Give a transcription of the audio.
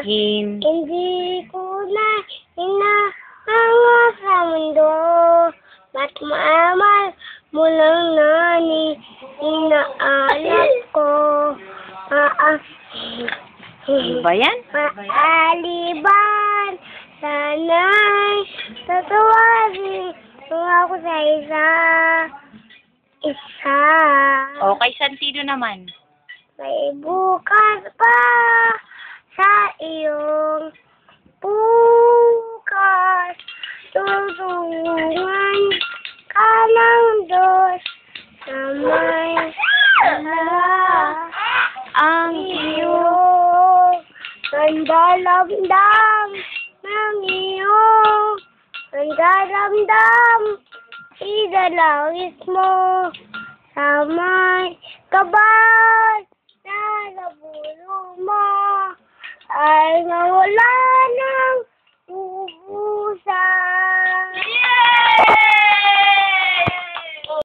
akin. Hindi ko na hinahangas sa mundo. Ba't maamal mo lang nani inaalap ko? Ano ba yan? Maaliban, sana'y tatawarin mo ako sa isa. O, kay Santino naman. May bukas pa sa iyong bukas. Tulungan ka ng Diyos na may ang iyong nandaramdam ng iyong nandaramdam. Idalawis mo sa may kabal na nabulong mo ay mawala na